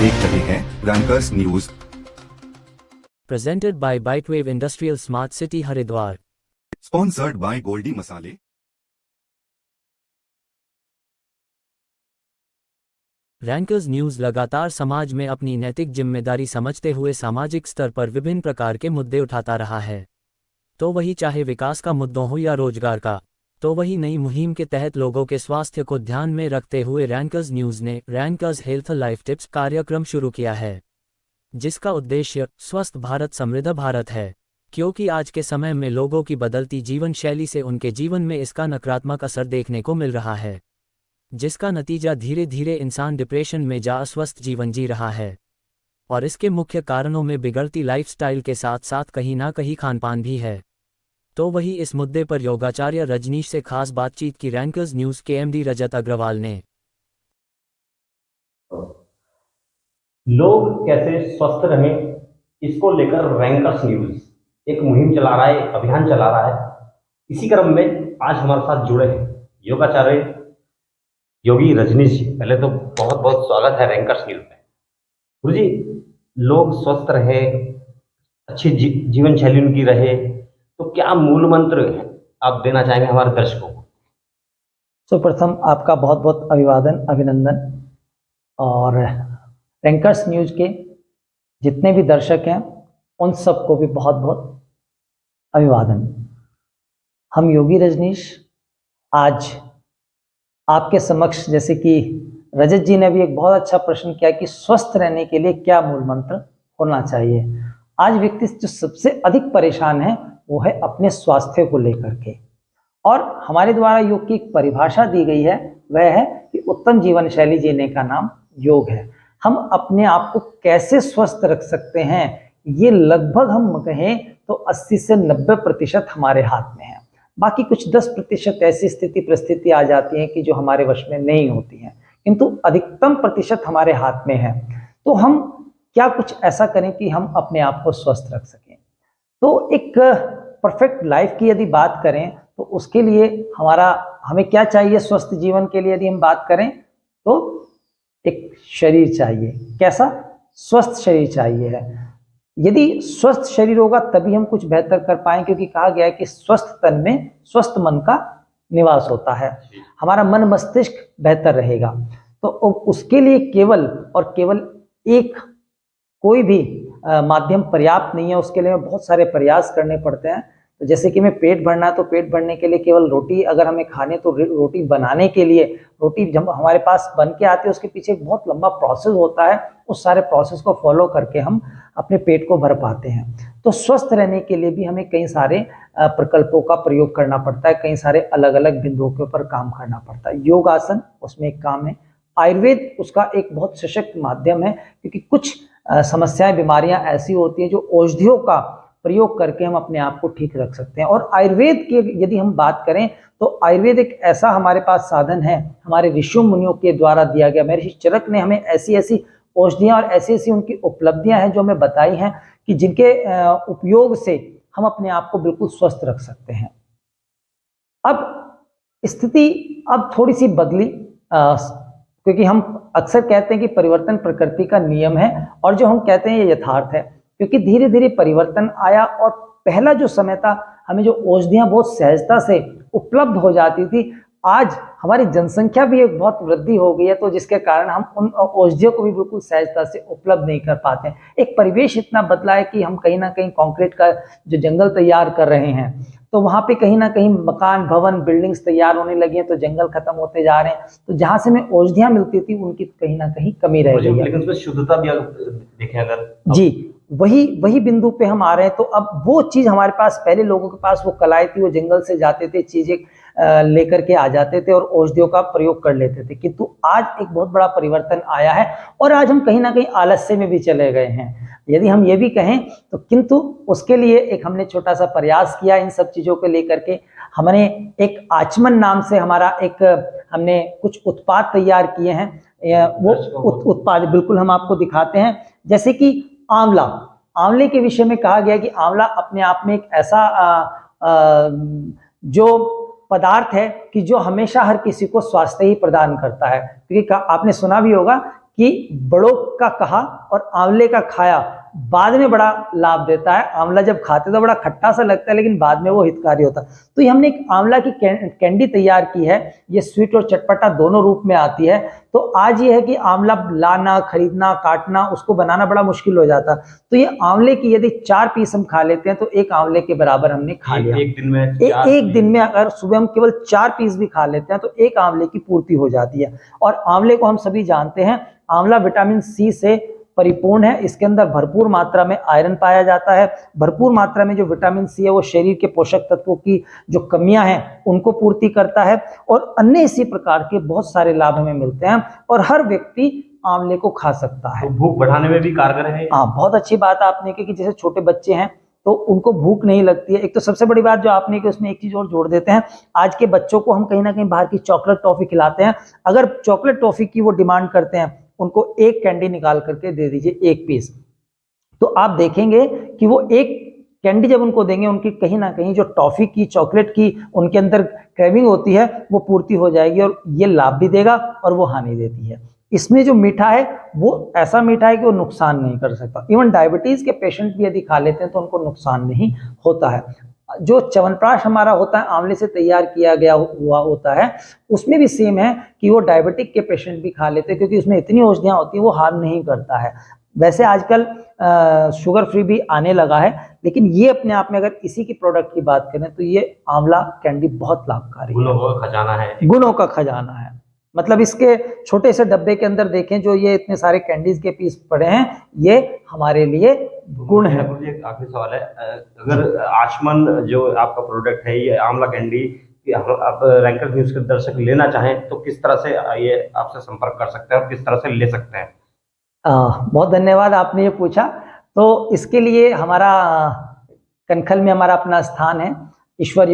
देख रहे हैं rankers news, presented by Bitewave Industrial Smart City Haridwar. Sponsored by Goldiee Masale. Rankers news लगातार समाज में अपनी नैतिक जिम्मेदारी समझते हुए सामाजिक स्तर पर विभिन्न प्रकार के मुद्दे उठाता रहा है। तो वही चाहे विकास का मुद्दों हो या रोजगार का, तो वही नई मुहिम के तहत लोगों के स्वास्थ्य को ध्यान में रखते हुए रैंकर्स न्यूज ने रैंकर्स हेल्थ लाइफ टिप्स कार्यक्रम शुरू किया है, जिसका उद्देश्य स्वस्थ भारत समृद्ध भारत है। क्योंकि आज के समय में लोगों की बदलती जीवन शैली से उनके जीवन में इसका नकारात्मक असर देखने को मिल रहा है, जिसका नतीजा धीरे धीरे इंसान डिप्रेशन में जा अस्वस्थ जीवन जी रहा है। और इसके मुख्य कारणों में बिगड़ती लाइफस्टाइल के साथ साथ कहीं ना कहीं खानपान भी है। तो वही इस मुद्दे पर योगाचार्य रजनीश से खास बातचीत की रैंकर्स न्यूज के एमडी रजत अग्रवाल ने। लोग कैसे स्वस्थ रहें, इसको लेकर रैंकर्स न्यूज एक मुहिम चला रहा है, अभियान चला रहा है। इसी क्रम में आज हमारे साथ जुड़े हैं योगाचार्य योगी रजनीश जी। पहले तो बहुत बहुत स्वागत है रैंकर्स न्यूज में। गुरु जी, लोग स्वस्थ रहे, अच्छी जीवन शैली उनकी रहे, तो क्या मूल मंत्र आप देना चाहेंगे हमारे दर्शकों को? प्रथम आपका बहुत बहुत अभिनंदन, और रैंकर्स न्यूज के जितने भी दर्शक हैं उन सबको भी बहुत बहुत अभिवादन। हम योगी रजनीश आज आपके समक्ष, जैसे कि रजत जी ने भी एक बहुत अच्छा प्रश्न किया कि स्वस्थ रहने के लिए क्या मूल मंत्र होना चाहिए। आज व्यक्ति जो सबसे अधिक परेशान है वो है अपने स्वास्थ्य को लेकर के, और हमारे द्वारा योग की एक परिभाषा दी गई है, वह है कि उत्तम जीवन शैली जीने का नाम योग है। हम अपने आप को कैसे स्वस्थ रख सकते हैं, ये लगभग हम कहें तो 80 से 90% हमारे हाथ में है। बाकी कुछ 10% ऐसी स्थिति परिस्थिति आ जाती है कि जो हमारे वश में नहीं होती हैं, किंतु अधिकतम प्रतिशत हमारे हाथ में है। तो हम क्या कुछ ऐसा करें कि हम अपने आप को स्वस्थ रख सकें। तो एक परफेक्ट लाइफ की यदि बात करें तो उसके लिए हमें क्या चाहिए? स्वस्थ जीवन के लिए यदि हम बात करें तो एक शरीर चाहिए। कैसा? स्वस्थ शरीर चाहिए है। यदि स्वस्थ शरीर होगा तभी हम कुछ बेहतर कर पाएंगे, क्योंकि कहा गया है कि स्वस्थ तन में स्वस्थ मन का निवास होता है। हमारा मन मस्तिष्क बेहतर रहेगा। तो उसके लिए केवल और केवल एक कोई भी माध्यम पर्याप्त नहीं है, उसके लिए बहुत सारे प्रयास करने पड़ते हैं। तो जैसे कि हमें पेट भरना है, तो पेट भरने के लिए केवल रोटी अगर हमें खाने, तो रोटी बनाने के लिए रोटी जब हमारे पास बन के आती है उसके पीछे एक बहुत लंबा प्रोसेस होता है। उस सारे प्रोसेस को फॉलो करके हम अपने पेट को भर पाते हैं। तो स्वस्थ रहने के लिए भी हमें कई सारे प्रकल्पों का प्रयोग करना पड़ता है, कई सारे अलग अलग बिंदुओं के ऊपर काम करना पड़ता है। योगासन उसमें एक काम है। आयुर्वेद उसका एक बहुत सशक्त माध्यम है, क्योंकि कुछ समस्याएं बीमारियां ऐसी होती हैं जो औषधियों का प्रयोग करके हम अपने आप को ठीक रख सकते हैं। और आयुर्वेद की यदि हम बात करें तो आयुर्वेद एक ऐसा हमारे पास साधन है, हमारे ऋषियों मुनियों के द्वारा दिया गया। महर्षि चरक ने हमें ऐसी ऐसी औषधियां और ऐसी ऐसी उनकी उपलब्धियां हैं जो हमें बताई हैं कि जिनके उपयोग से हम अपने आप को बिल्कुल स्वस्थ रख सकते हैं। अब स्थिति अब थोड़ी सी बदली, क्योंकि हम अक्सर कहते हैं कि परिवर्तन प्रकृति का नियम है, और जो हम कहते हैं ये यथार्थ है, क्योंकि धीरे धीरे परिवर्तन आया। और पहला जो समय था, हमें जो औषधियां बहुत सहजता से उपलब्ध हो जाती थी, आज हमारी जनसंख्या भी एक बहुत वृद्धि हो गई है, तो जिसके कारण हम उन औषधियों को भी बिल्कुल सहजता से उपलब्ध नहीं कर पाते हैं। एक परिवेश इतना बदला है कि हम कहीं ना कहीं कंक्रीट का जो जंगल तैयार कर रहे हैं, तो वहां पे कहीं ना कहीं मकान भवन बिल्डिंग्स तैयार होने लगी हैं, तो जंगल खत्म होते जा रहे हैं। तो जहां से हमें औषधियां मिलती थी उनकी कहीं ना कहीं कमी रह गई है। लेकिन उसमें शुद्धता भी देखें अगर जी, वही बिंदु पे हम आ रहे हैं। तो अब वो चीज हमारे पास, पहले लोगों के पास वो कलाएं थी, वो जंगल से जाते थे, चीजें लेकर के आ जाते थे और औषधियों का प्रयोग कर लेते थे। किंतु आज एक बहुत बड़ा परिवर्तन आया है, और आज हम कहीं ना कहीं आलस्य में भी चले गए हैं, यदि हम ये भी कहें तो। किंतु उसके लिए एक हमने छोटा सा प्रयास किया इन सब चीजों को लेकर के। हमने एक आचमन नाम से हमने कुछ उत्पाद तैयार किए हैं। वो उत्पाद बिल्कुल हम आपको दिखाते हैं। जैसे कि आंवले के विषय में कहा गया कि आंवला अपने आप में एक ऐसा जो पदार्थ है कि जो हमेशा हर किसी को स्वास्थ्य ही प्रदान करता है। क्योंकि आपने सुना भी होगा कि बड़ों का कहा और आंवले का खाया बाद में बड़ा लाभ देता है। आंवला जब खाते तो बड़ा खट्टा सा लगता है, लेकिन बाद में वो हितकारी होता है। तो ये हमने एक आंवला की कैंडी तैयार की है। ये स्वीट और चटपटा दोनों रूप में आती है। तो आज ये है कि आंवला लाना, खरीदना, काटना, उसको बनाना बड़ा मुश्किल हो जाता। तो ये आंवले की यदि 4 पीस हम खा लेते हैं तो एक आंवले के बराबर हमने खा लिया। एक दिन में एक दिन में अगर सुबह हम केवल 4 पीस भी खा लेते हैं तो एक आंवले की पूर्ति हो जाती है। और आंवले को हम सभी जानते हैं, आंवला विटामिन सी से परिपूर्ण है। इसके अंदर भरपूर मात्रा में आयरन पाया जाता है। भरपूर मात्रा में जो विटामिन सी है वो शरीर के पोषक तत्वों की जो कमियां हैं उनको पूर्ति करता है। और अन्य इसी प्रकार के बहुत सारे लाभ हमें मिलते हैं और हर व्यक्ति आंवले को खा सकता है। तो भूख बढ़ाने में भी कारगर है। हाँ, बहुत अच्छी बात आपने की कि जैसे छोटे बच्चे हैं तो उनको भूख नहीं लगती है। एक तो सबसे बड़ी बात जो आपने की, उसमें एक चीज और जोड़ देते हैं, आज के बच्चों को हम कहीं ना कहीं बाहर की चॉकलेट टॉफी खिलाते हैं। अगर चॉकलेट टॉफी की वो डिमांड करते हैं, उनको एक कैंडी निकाल करके दे दीजिए, एक पीस, तो आप देखेंगे कि वो एक कैंडी जब उनको देंगे, उनकी कहीं ना कहीं जो टॉफी की, चॉकलेट की उनके अंदर क्रेविंग होती है वो पूर्ति हो जाएगी और ये लाभ भी देगा और वो हानि देती है। इसमें जो मीठा है वो ऐसा मीठा है कि वो नुकसान नहीं कर सकता। इवन डायबिटीज के पेशेंट भी यदि खा लेते हैं तो उनको नुकसान नहीं होता है। जो च्यवनप्राश हमारा होता है, आंवले से तैयार किया गया हुआ होता है, उसमें भी सेम है कि वो डायबिटिक के पेशेंट भी खा लेते हैं, क्योंकि उसमें इतनी औषधियां होती हैं, वो हार्म नहीं करता है। वैसे आजकल शुगर फ्री भी आने लगा है, लेकिन ये अपने आप में अगर इसी की प्रोडक्ट की बात करें तो ये आंवला कैंडी बहुत लाभकारी है। गुणों का खजाना है। गुणों का खजाना है। मतलब इसके छोटे से डब्बे के अंदर देखें, जो ये इतने सारे कैंडीज के पीस पड़े हैं, ये हमारे लिए गुण है। गुरुजी, एक आखिरी सवाल है, अगर आचमन जो आपका प्रोडक्ट है, ये आंवला कैंडी, आप रैंकर्स न्यूज के दर्शक लेना चाहें तो किस तरह से ये आपसे संपर्क कर सकते हैं और किस तरह से ले सकते हैं? बहुत धन्यवाद आपने ये पूछा। तो इसके लिए हमारा कनखल में हमारा अपना स्थान है, ईश्वर